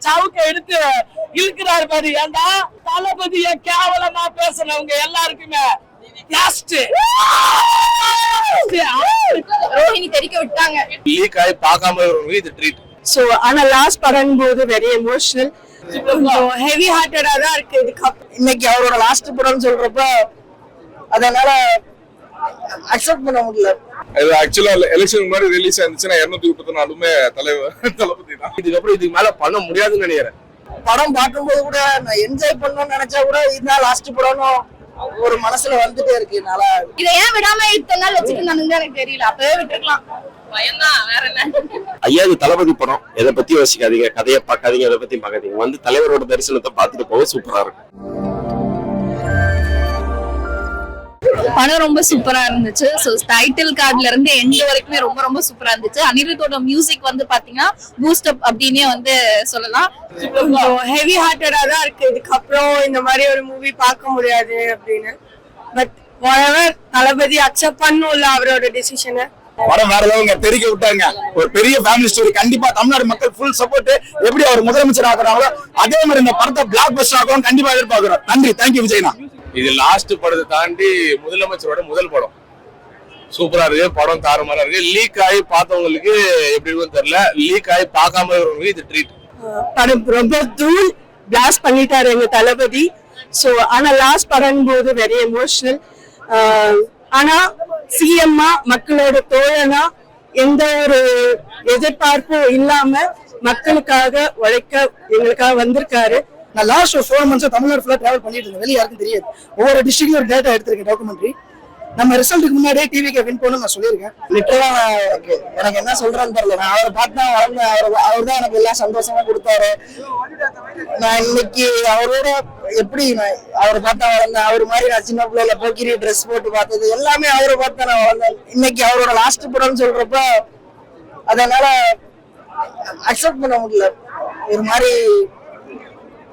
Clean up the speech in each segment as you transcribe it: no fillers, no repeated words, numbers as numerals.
சவுக்க எடுத்து இழுக்கிறாரு பாரு. ஏண்டா தளபதிய கேவலமா பேசுறவங்க எல்லாருக்குமே ரோஹிணி தெரிக்க விட்டாங்க. லீக் ஆகி பார்க்காம இது ட்ரீட். சோ ஆனா லாஸ்ட் படம் போது வெரி எமோஷனல், ஹெவி ஹார்ட்டடா தான் இருக்கு. இன்னைக்கு அவரோட லாஸ்ட் படம் சொல்றப்ப அதனால அக்செப்ட் பண்ண முடியல. இது ஆக்சுவலா எலெக்ஷன் மாதிரி ரிலீஸ் ஆயிருந்துச்சுன்னா 234மே தளபதி தான். இதுக்கப்புறம் இதுக்கு மேல பண்ண முடியாதுன்னு நினைக்கிறேன். படம் பார்க்கும்போது கூட நான் என்ஜாய் பண்ணணும்னு நினைச்சா கூட இதுதான் லாஸ்ட் படம்னு ஒரு மனசுல வந்துட்டே இருக்கு. என்னால இதை ஏன் விடாம இத்தனை நாள் வச்சுட்டு எனக்கு தெரியல. அப்பவே விட்டுருக்கலாம். பயம்தான், வேற என்ன. ஐயா இது தளபதி படம், எதை பத்தி யோசிக்காதீங்க, கதையை பார்க்காதீங்க, எதை பத்தி பார்க்காதீங்க. வந்து தலைவரோட தரிசனத்தை பார்த்துட்டு போக சூப்பரா இருக்கும். படம் ரொம்ப சூப்பரா இருந்துச்சு. சோ டைட்டில் கார்டுல இருந்து எண்ட் வரைக்குமே ரொம்ப ரொம்ப சூப்பரா இருந்துச்சு. அனிருத்தோட மியூசிக் வந்து பாத்தீங்கன்னா பூஸ்ட் அப் அப்படின்னே வந்து சொல்லலாம். ஹெவி ஹார்ட்டடா தான் இருக்கு. இதுக்கப்புறம் இந்த மாதிரி ஒரு மூவி பார்க்க முடியாது அப்படின்னு. பட் whatever தளபதி அக்செப்ட் பண்ணும்ல அவரோட டிசிஷனை. படம் வேற லெவலுங்க, தெரிக்க விட்டாங்க. ஒரு பெரிய ஃபேமிலி ஸ்டோரி. கண்டிப்பா தமிழ்நாடு மக்கள் ஃபுல் சப்போர்ட். எப்படி அவர் முதலமைச்சர் ஆக்குறாங்களோ அதே மாதிரி இந்த படத்தை பிளாக் பஸ்டர் ஆகணும் கண்டிப்பா எதிர்பார்க்கிறோம். நன்றி, தேங்க்யூ விஜய்னா. இது லாஸ்ட் படத்தை தாண்டி முதலமைச்சரோட முதல் படம். சூப்பரா இருக்கு, படம் தாறுமாறா இருக்கு. லீக் ஆகி பார்த்தவங்களுக்கு எப்படி இருக்குன்னு தெரியல, லீக் ஆகி பார்க்காம இருக்கிறவங்களுக்கு இது ட்ரீட். படம் ரொம்ப தூள் பிளாஸ்ட் பண்ணிட்டாரு எங்க தளபதி. சோ ஆனா லாஸ்ட் படம் போது வெரி எமோஷனல். ஆனா சிஎம்மா மக்களோட தோழனா எந்த ஒரு எதிர்பார்ப்பும் இல்லாம மக்களுக்காக உழைக்க எங்களுக்காக வந்திருக்காரு. நான் லாஸ்ட் ஒரு 4 months தமிழ்நாடு ஃபுல்லா டிராவல் பண்ணிட்டு இருந்தேன். வெளியே யாருக்கும் தெரியாது. ஒவ்வொரு டிஸ்ட்ரிக்ட்லயும் ஒரு டேட்டா எடுத்திருக்கேன், டாக்குமெண்ட்ரி. நம்ம ரிசல்ட்டுக்கு முன்னாடியே டிவிக்கு வின் பண்ணணும்னு நான் சொல்லியிருக்கேன். லிட்டரலா எனக்கு என்ன சொல்றேன்னு தெரியல. நான் அவரை பார்த்தா வளர்ந்தேன். அவர் தான் எனக்கு எல்லாம் சந்தோஷமா கொடுத்தாரு. நான் இன்னைக்கு அவரோட எப்படி நான் அவரை பார்த்தா வளர்ந்தேன். அவர் மாதிரி நான் சின்ன பிள்ளைல போக்கிரி ட்ரெஸ் போட்டு பார்த்தது எல்லாமே அவரை பார்த்தா நான் வளர்ந்தேன். இன்னைக்கு அவரோட லாஸ்ட் படம்னு சொல்றப்ப அதனால அக்செப்ட் பண்ண முடியல. ஒரு மாதிரி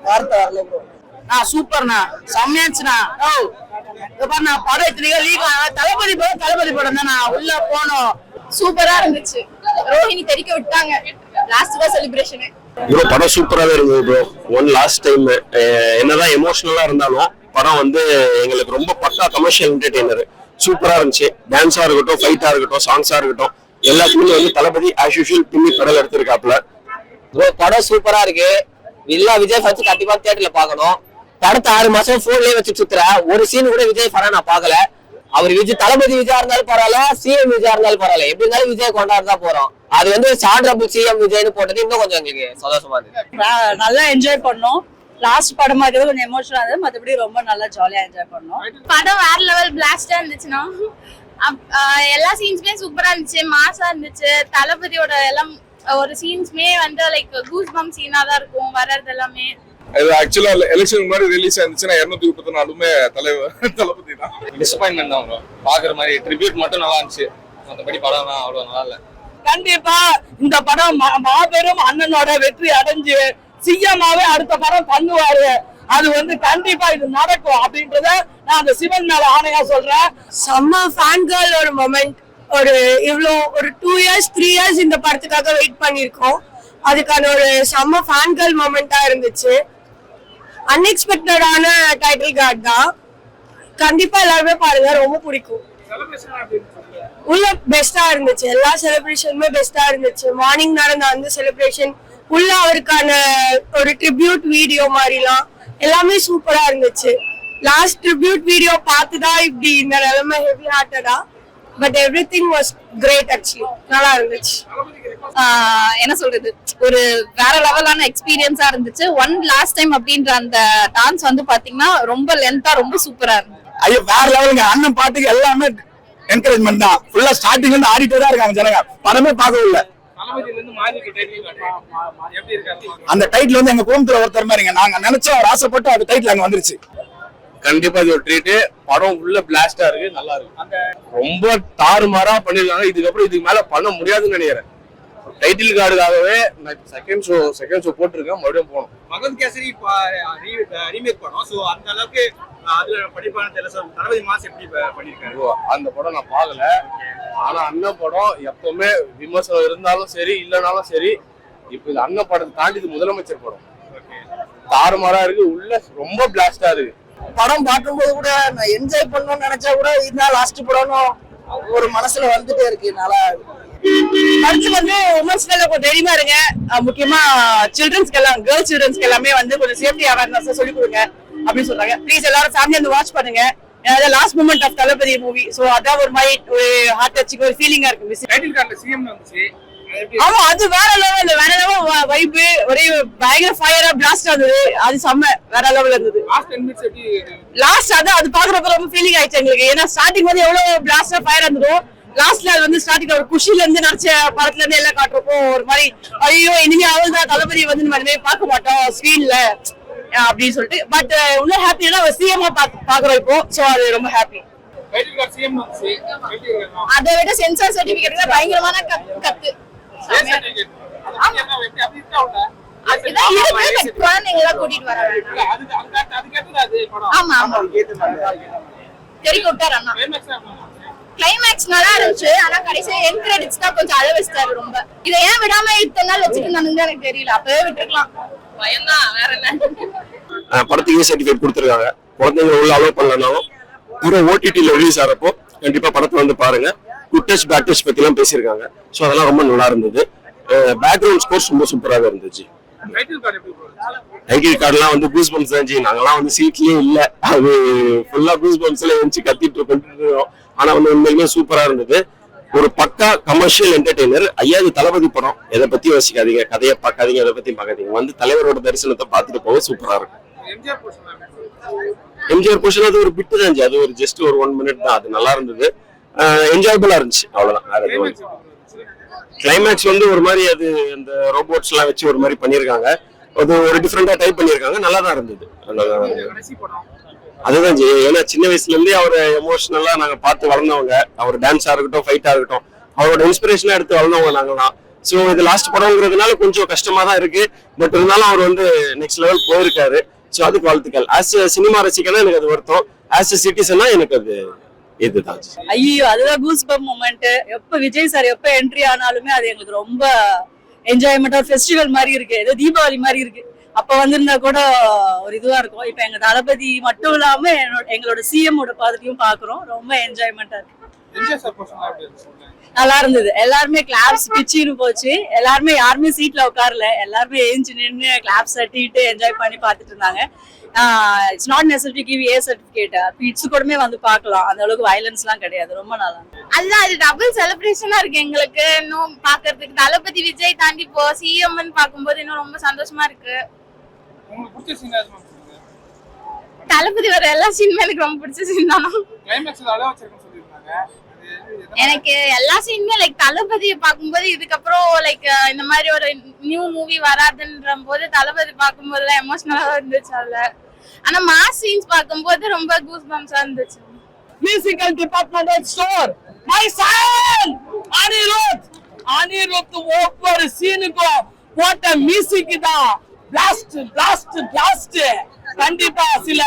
வார்த்தை வரல ப்ரோ. சூப்பர்ண்ணா, செம்மையாச்சுண்ணா. நான் படம் இத்தனைக்கும் லீக் தளபதி படம் தான். நான் உள்ள போனோம், சூப்பரா இருந்துச்சு. ரோஹிணி தெரிக்க விட்டாங்க. லாஸ்ட் தான் செலிப்ரேஷன். ப்ரோ படம் சூப்பராவே இருந்தது ப்ரோ. லாஸ்ட் டைம் என்னதான் எமோஷனலா இருந்தாலும் படம் வந்து எங்களுக்கு ரொம்ப பக்கா கமர்ஷியல் என்டர்டெய்னர். சூப்பரா இருந்துச்சு. டான்ஸா இருக்கட்டும், ஃபைட்டா இருக்கட்டும், சாங்ஸா இருக்கட்டும், எல்லாத்துக்குமே வந்து தளபதி ஆஸ் யூஷுவல் பின்னி பெடல் எடுத்திருக்காப்ல. படம் சூப்பரா இருக்கு. எல்லா விஜய் ஃபேன்ஸ் கண்டிப்பா தியேட்டர்ல பாக்கணும். படத்தை 6 மாசம் போன்லயே வச்சு சுத்துற ஒரு சீன் கூட விஜய் ஃபேனா நான் பாக்கல. அவர் தளபதி விஜயா இருந்தாலும் பரவாயில்ல, சிஎம் விஜயா இருந்தாலும் பரவாயில்ல, எப்படி இருந்தாலும் விஜய் கொண்டாடுறதா போறோம். அது வந்து சாட்ரபிள் சிஎம் விஜய்னு போட்டது இன்னும் கொஞ்சம் எங்களுக்கு சந்தோஷமா இருக்கு. நல்லா என்ஜாய் பண்ணோம். லாஸ்ட் படமா இது கொஞ்சம் எமோஷனலா இருந்தது. மத்தபடி ரொம்ப நல்லா ஜாலியா என்ஜாய் பண்ணோம். படம் வேற லெவல் பிளாஸ்டா இருந்துச்சுன்னா எல்லா சீன்ஸ்மே சூப்பரா இருந்துச்சு, மாசா இருந்துச்சு. தளபதியோட எல்லாம் ஒரு சீன்ஸ்மே வந்து லைக் கூஸ் பம்ப் சீனா தான் இருக்கும் வர்றது எல்லாமே. இது ஆக்சுவலா எலெக்ஷன் மாதிரி ரிலீஸ் ஆயிருந்துச்சுன்னா 234மே தளபதி தான். டிசப்பாயின்மெண்ட் தான் ப்ரோ. பாக்குற மாதிரி ட்ரிபியூட் மட்டும் நல்லா இருந்துச்சு, மத்தபடி படம் தான் அவ்வளவு நல்லா இல்ல. கண்டிப்பா இந்த படம் மாபெரும் அண்ணனோட வெற்றி அடைஞ்சு சிஎம்மாவே அடுத்த படம் பண்ணுவாரு. அது வந்து கண்டிப்பா இது நடக்கும் அப்படின்றத நான் அந்த சிவன் மேல ஆணையா சொல்றேன். செம்ம ஃபேன் கேர்ள் ஒரு மொமெண்ட். ஒரு இவ்வளோ ஒரு 2 years 3 years இந்த படத்துக்காக வெயிட் பண்ணிருக்கோம். அதுக்கான ஒரு செம்ம ஃபேன் கேர்ள் மொமெண்டா இருந்துச்சு. அன்எக்ஸ்பெக்டடான டைட்டில் கார்டு தான். கண்டிப்பா எல்லாருமே பாருங்க, ரொம்ப பிடிக்கும். உள்ள பெஸ்டா இருந்துச்சு. எல்லா செலிப்ரேஷனுமே பெஸ்டா இருந்துச்சு. மார்னிங் நடந்த அந்த செலிப்ரேஷன் உள்ள அவருக்கான ஒரு ட்ரிபியூட் வீடியோ மாதிரிலாம் எல்லாமே சூப்பரா இருந்துச்சு. லாஸ்ட் ட்ரிபியூட் வீடியோ பார்த்துதான் இப்படி இந்த நிலைமை ஹெவி ஹார்ட்டடா. But everything was great. Actually நல்லா இருந்துச்சு. என்ன சொல்றது, ஒரு வேற லெவலான எக்ஸ்பீரியன்ஸா இருந்துச்சு. ஒன் லாஸ்ட் டைம் அப்படின்ற அந்த டான்ஸ் வந்து பாத்தீங்கன்னா ரொம்ப லென்த்தா ரொம்ப சூப்பரா இருந்துச்சு. ஐயோ வேற லெவலுங்க. அண்ணன் பாட்டுக்கு எல்லாமே என்கரேஜ்மெண்ட் தான். ஃபுல்லா ஸ்டார்டிங்ல இருந்து ஆடிட்டே தான் இருக்காங்க ஜனங்க. படமே பார்க்கவே இல்ல. அந்த டைட்டில் வந்து எங்க குடும்பத்துல ஒருத்தர் மாதிரிங்க. நாங்க நினைச்சோம், அவர் ஆசைப்பட்டு அந்த டைட்டில் அங்க வந்துருச்சு. கண்டிப்பா இது ஒரு ட்ரீட். படம் உள்ள பிளாஸ்டா இருக்கு, நல்லா இருக்கு. ரொம்ப தாறுமாறா பண்ணிருக்காங்க. இதுக்கப்புறம் இதுக்கு மேல பண்ண முடியாதுன்னு நினைக்கிறேன். டைட்டில் கார்டுக்காகவே செகண்ட் ஷோ போட்டிருக்கேன். மறுபடியும் போகணும். மகன் கேசரி ரீமேக் படம். சோ அந்த அளவுக்கு அதுல படிப்பான தளபதி மாஸ் எப்படி பண்ணிருக்காரு அந்த படம் நான் பார்க்கல. ஆனா அண்ணன் படம் எப்பவுமே விமர்சனம் இருந்தாலும் சரி இல்லைனாலும் சரி இப்ப இது அண்ணன் படத்தை தாண்டி இது முதலமைச்சர் படம். தாறுமாறா இருக்கு, உள்ள ரொம்ப பிளாஸ்டா இருக்கு. படம் பார்க்கும்போது கூட நான் என்ஜாய் பண்ணணும்னு நினைச்சா கூட இதுதான் லாஸ்ட் படம்னு ஒரு மனசுல வந்துட்டே இருக்கு. நல்லா அடுத்து வந்து உமன்ஸ்ல கொஞ்சம் தைரியமா இருங்க. முக்கியமா சில்ட்ரன்ஸ்க்கு எல்லாம், கேர்ள்ஸ் சில்ட்ரன்ஸ்க்கு எல்லாமே வந்து கொஞ்சம் சேஃப்டி அவேர்னஸ் சொல்லி கொடுங்க அப்படின்னு சொல்றாங்க. ப்ளீஸ் எல்லாரும் ஃபேமிலி வந்து வாட்ச் பண்ணுங்க. Last moment of Thalapathy movie. So அதான் ஒரு மாதிரி ஒரு ஹார்ட் டச்சிங் ஒரு ஃபீலிங்கா இருக்கு. டைட்டில் கார்டுல சிஎம் வந்துச்சு. ஆமா, அது வேற லெவல் வைப், ஒரே பயங்கர ஃபயரா பிளாஸ்ட் ஆகுது. அது செம்ம வேற லெவல்ல இருந்தது. லாஸ்ட் 10 மினிட்ஸ் எப்படி லாஸ்ட் அதான் அது பாக்குறப்ப ரொம்ப ஃபீலிங் ஆயிடுச்சு எங்களுக்கு. ஏன்னா ஸ்டார்டிங் வந்து எவ்வளவு பிளாஸ்டா ஃபயர் இருந்ததோ, லாஸ்ட்ல அது வந்து ஸ்டார்டிங்ல ஒரு குஷில இருந்து நடிச்ச படத்துல இருந்து எல்லாம் காட்டுறப்போ ஒரு மாதிரி ஐயோ இனிமே அவள்தான் தளபதி வந்து நம்ம இனிமே பார்க்க மாட்டோம் ஸ்கிரீன்ல அப்படின்னு சொல்லிட்டு. பட் இன்னும் ஹாப்பியா ஒரு சிஎம் பாக்குறோம் இப்போ. சோ அது ரொம்ப ஹாப்பி. டைட்டில் கார்டு சிஎம் வந்துச்சு. அதை விட சென்சார் சர்டிபிகேட் தான் பயங்கரமான கத்து. குழந்தைங்களா கூட்டிட்டு வர ஆமா ஆமா தெரிவிக்க விட்டாரு அண்ணா. கிளைமேக்ஸ் நல்லா இருந்துச்சு. ஆனா கடைசியா என் கிரெடிட்ஸ் தான் கொஞ்சம் அழ வச்சிட்டாரு ரொம்ப. இதை ஏன் விடாம இத்தனை நாள் வச்சுட்டு எனக்கு தெரியல. அப்பவே விட்டுருக்கலாம். பயம்தான், வேற என்ன. படத்துக்கு சர்டிபிகேட் கொடுத்துருக்காங்க. குழந்தைங்க உள்ள அலோவ் பண்ணலனாலும் பூரா ஓடிடில ரிலீஸ் ஆகிறப்போ கண்டிப்பா படத்தை வந்து பாருங்க. குட் டச் பேட் டச் பத்தி எல்லாம் பேசியிருக்காங்க. ஸோ அதெல்லாம் ரொம்ப நல்லா இருந்தது. பேக்ரவுண்ட் ஸ்கோர்ஸ் ரொம்ப சூப்பராக இருந்துச்சு. டைட்டில் கார்டுலாம் வந்து கூஸ் பம்ப்ஸ் தான். நாங்கெல்லாம் வந்து சீட்லயே இல்ல, அது ஃபுல்லா கூஸ் பம்ப்ஸ்ல எழுந்து கத்திட்டு இருக்கோம். ஆனா வந்து உண்மையுமே சூப்பரா இருந்தது. ஒரு பக்கா கமர்ஷியல் என்டர்டெய்னர். ஐயாவது தளபதி படம். எதை பத்தி யோசிக்காதீங்க, கதையை பார்க்காதீங்க, எதை பத்தி பார்க்காதீங்க. வந்து தலைவரோட தரிசனத்தை பார்த்துட்டு போக சூப்பரா இருக்கும். எம்ஜிஆர் போர்ஷன் அது ஒரு பிட்டு தான். அது ஒரு ஜஸ்ட் ஒரு 1 மினிட் தான். அது நல்லா இருந்தது, என்ஜாயபிளா இருந்துச்சு. அவ்வளவுதான். கிளைமேக்ஸ் வந்து ஒரு மாதிரி அது அந்த ரோபோட்ஸ் எல்லாம் வச்சு ஒரு மாதிரி பண்ணிருக்காங்க. அது ஒரு டிஃப்ரெண்டா டைப் பண்ணிருக்காங்க. நல்லா தான் இருந்தது. அதுதான் ஏன்னா சின்ன வயசுல இருந்தே அவர் எமோஷனலா நாங்க பார்த்து வளர்ந்தவங்க. அவர் டான்ஸா இருக்கட்டும், ஃபைட்டா இருக்கட்டும், அவரோட இன்ஸ்பிரேஷனா எடுத்து வளர்ந்தவங்க நாங்கலாம். ஸோ இது லாஸ்ட் படம்ங்கிறதுனால கொஞ்சம் கஷ்டமா தான் இருக்கு. பட் இருந்தாலும் அவர் வந்து நெக்ஸ்ட் லெவல் போயிருக்காரு. ஸோ அதுக்கு வாழ்த்துக்கள். ஆஸ் சினிமா ரசிகனா எனக்கு அது வருத்தம். ஆஸ் சிட்டிசனா எனக்கு அது இதுதான். ஐயோ அதுதான் கூஸ் பம்ப் மூமெண்ட். எப்ப விஜய் சார் எப்ப என்ட்ரி ஆனாலுமே அது எங்களுக்கு ரொம்ப என்ஜாய்மெண்டா ஃபெஸ்டிவல் மாதிரி இருக்கு. ஏதோ தீபாவளி மாதிரி இருக்கு. அப்ப வந்திருந்தா கூட ஒரு இதுவா இருக்கும். இப்ப எங்க தளபதி மட்டும் இல்லாம எங்களோட சிஎம்மோட பாதத்தையும் பாக்குறோம். ரொம்ப என்ஜாய்மெண்டா இருக்கு. நல்லா இருந்தது. எல்லாருமே கிளாப்ஸ் பிச்சுன்னு போச்சு. எல்லாருமே யாருமே சீட்ல உட்காரல. எல்லாருமே ஏஞ்சி நின்று கிளாப்ஸ் தட்டிட்டு என்ஜாய் பண்ணி பாத்துட்டு இருந்தாங்க. It's not necessary give a certificate. Kids கூடமே வந்து பார்க்கலாம். அந்த அளவுக்கு வயலன்ஸ் எல்லாம் கிடையாது. ரொம்ப நல்லா அதுதான் அது டபுள் செலிப்ரேஷனா இருக்கு எங்களுக்கு. இன்னும் பாக்குறதுக்கு தளபதி விஜய் தாண்டி இப்போ சிஎம் பாக்கும்போது இன்னும் ரொம்ப சந்தோஷமா இருக்கு. தளபதி வர எல்லா சீனுமே எனக்கு ரொம்ப பிடிச்ச சீன் தானா. எனக்கு எல்லா சீனுமே லைக் தளபதியை பார்க்கும்போது இதுக்கப்புறம் லைக் இந்த மாதிரி ஒரு நியூ மூவி வராதுன்ற போது தளபதி பார்க்கும்போது எல்லாம் எமோஷனலா இருந்துச்சு அதுல. ஆனா மாஸ் சீன்ஸ் பார்க்கும்போது ரொம்ப கூஸ் பம்ப்ஸா இருந்துச்சு. Musical department store my son Anirudh ஒவ்வொரு சீனுக்கும் போட்ட மியூசிக் தான் பிளாஸ்ட் பிளாஸ்ட் பிளாஸ்ட். கண்டிப்பா சில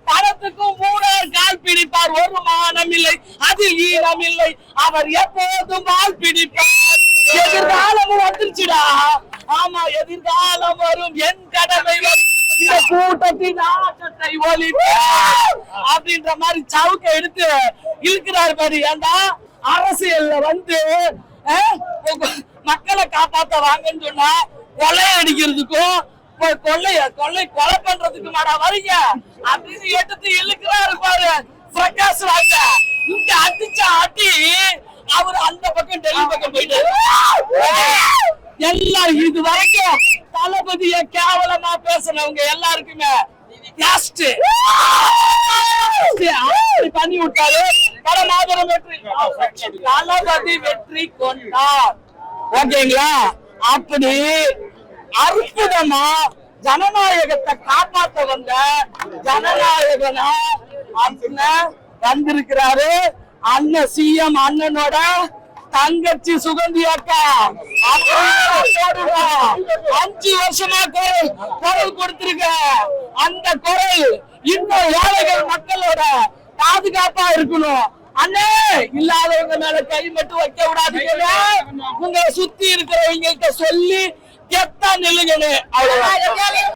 படத்துக்கும் மூணார் கால் பிடிப்பார். ஒரு மானம் இல்லை, அதில் ஈரம் இல்லை, அவர் எப்போதும் கால் பிடிப்பார். எதிர்காலமும் வந்துருச்சுடா. ஆமா எதிர்காலம் வரும், என் கடமை வரும், இந்த கூட்டத்தின் ஆட்டத்தை ஒளிப்பேன் அப்படின்ற மாதிரி சவுக்க எடுத்து இழுக்கிறாரு பாரு. ஏண்டா அரசியல்ல வந்து மக்களை காப்பாத்த வாங்கன்னு சொன்னா கொலை அடிக்கிறதுக்கும் கொலை பண்றதுக்கு மாடா வரீங்க அப்படின்னு எடுத்து இழுக்கிறாரு பாரு பிரகாஷ் ராஜா. இங்க அடிச்சா அடி அவர் அந்த பக்கம் டெல்லி பக்கம் போயிட்டு எல்லாம் இது வரைக்கும் தளபதிய கேவலமா பேசுறவங்க எல்லாருக்குமே பண்ணி விட்டாரு. பரமாதரம் வெற்றி தளபதி வெற்றி கொண்டார். ஓகேங்களா? அப்படி அற்புதமா ஜனநாயகத்தை காப்பாத்த வந்த ஜனநாயகனா வந்திருக்கிறாரு அண்ணன் சிஎம். அண்ணனோட தங்கச்சி சுகந்தி அக்கா 5 வருஷமா குரல் கொடுத்திருக்க. அந்த குரல் இன்னும் ஏழைகள் மக்களோட பாதுகாப்பா இருக்கணும். அண்ணே இல்லாதவங்க மேல கை மட்டும் வைக்க விடாதீங்க. உங்களை சுத்தி இருக்கிறவங்க சொல்லி கெத்தா நில்லுங்கன்னு அவ்வளவுதான்.